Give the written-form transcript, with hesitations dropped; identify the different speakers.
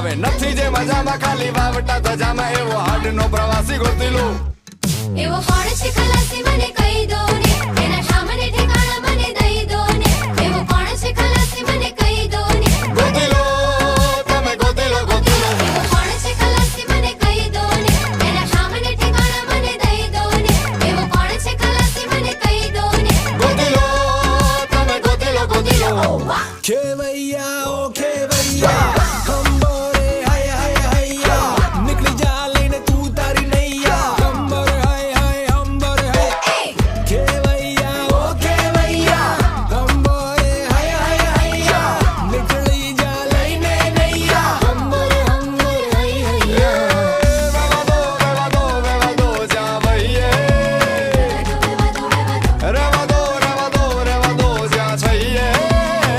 Speaker 1: હવે નથી જે મજામાં ખાલી વાવટા ધજામાં એવો હાડનો પ્રવાસી ગોતી લો
Speaker 2: એવો કોણ છે ખલાસી મને કહી દો